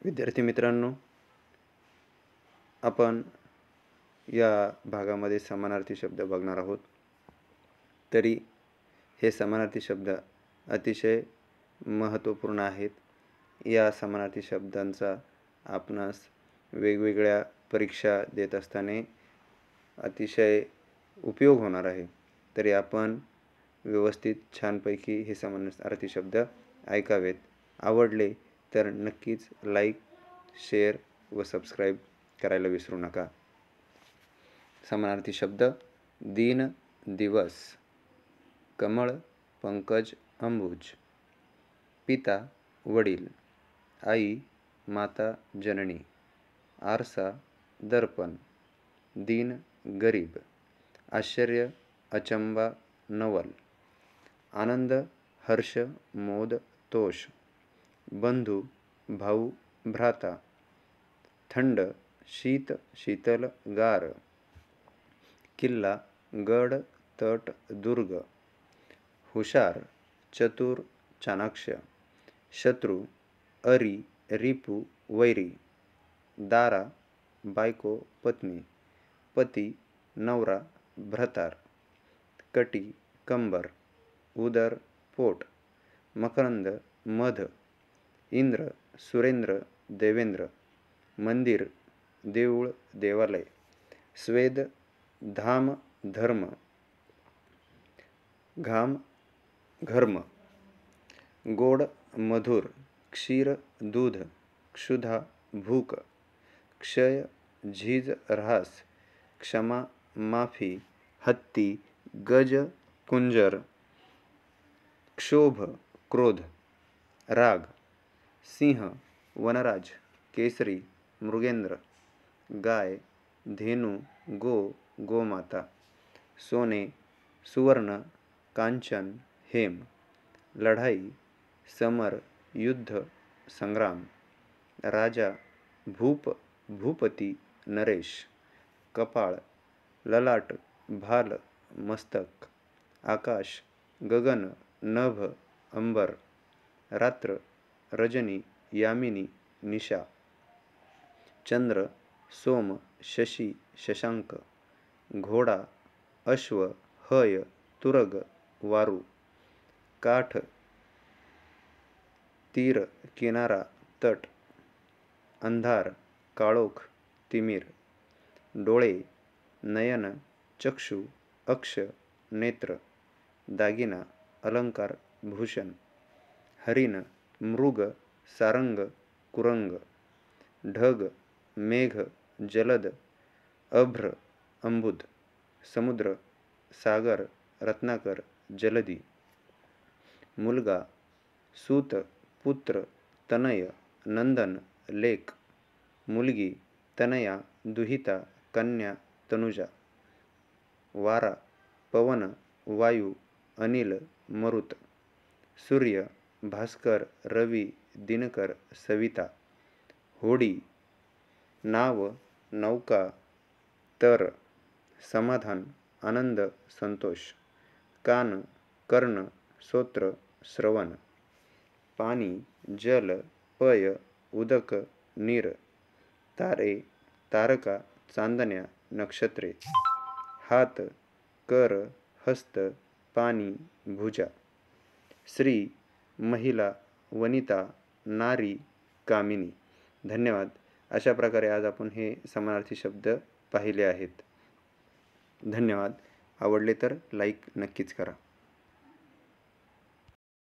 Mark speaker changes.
Speaker 1: विद्यार्थी मित्रांनो, आपण या भागामध्ये समानार्थी शब्द बघणार आहोत. तरी हे समानार्थी शब्द अतिशय महत्त्वपूर्ण आहेत. या समानार्थी शब्दांचा आपणास वेगवेगळ्या परीक्षा देत असताना अतिशय उपयोग होणार आहे. तरी आपण व्यवस्थित छानपैकी हे समानार्थी शब्द ऐकावेत. आवडले तर नक्कीच लाईक, शेअर व सबस्क्राईब करायला विसरू नका. समानार्थी शब्द: दिन, दिवस, कमळ, पंकज, अंबुज, पिता, वडील, आई, माता, जननी, आरसा, दर्पण, दीन, गरीब, आश्चर्य, अचंबा, नवल, आनंद, हर्ष, मोद, तोष, बंधू, भाऊ, भ्राता, थंड, शीत, शीतल, गार, किल्ला, गड, तट, दुर्ग, हुशार, चतुर, चाणाक्ष, शत्रू, अरी, रिपू, वैरी, दारा, बायको, पत्नी, पती, नवरा, भ्रतार, कटी, कंबर, उदर, पोट, मकरंद, मध, इंद्र, सुरेंद्र, देवेंद्र, मंदिर, देऊळ, देवालय, स्वेद, धाम, धर्म, घाम, घर्म, गोड, मधुर, क्षीर, दूध, क्षुधा, भूक, क्षय, झीज, ऱ्हास, क्षमा, माफी, हत्ती, गज, कुंजर, क्षोभ, क्रोध, राग, सिंह, वनराज, केसरी, मृगेंद्र, गाय, धेनू, गो, गोमाता, सोने, सुवर्ण, कांचन, हेम, लढाई, समर, युद्ध, संग्राम, राजा, भूप, भूपती, नरेश, कपाळ, ललाट, भाल, मस्तक, आकाश, गगन, नभ, अंबर, रात्र, रजनी, यामिनी, निशा, चंद्र, सोम, शशी, शशांक, घोडा, अश्व, हय, तुरग, वारू, काठ, तीर, किनारा, तट, अंधार, काळोख, तिमिर, डोळे, नयन, चक्षु, अक्ष, नेत्र, दागिना, अलंकार, भूषण, हरिण, मृग, सारंग, कुरंग, ढग, मेघ, जलद, अभ्र, अंबुद, समुद्र, सागर, रत्नाकर, जलदी, मुलगा, सूत, पुत्र, तनय, नंदन, लेक, मुलगी, तनया, दुहिता, कन्या, तनुजा, वारा, पवन, वायू, अनिल, मरुत, सूर्य, भास्कर, रवी, दिनकर, सविता, होडी, नाव, नौका, तर, समाधान, आनंद, संतोष, कान, कर्ण, श्रोत्र, श्रवण, पाणी, जल, पय, उदक, नीर, तारे, तारका, चांदण्या, नक्षत्रे, हात, कर, हस्त, पाणी, भुजा, स्त्री, महिला, वनिता, नारी, कामिनी. धन्यवाद. अशा प्रकारे आज आपण हे समानार्थी शब्द पाहिले आहेत. धन्यवाद. आवडले तर लाईक नक्कीच करा.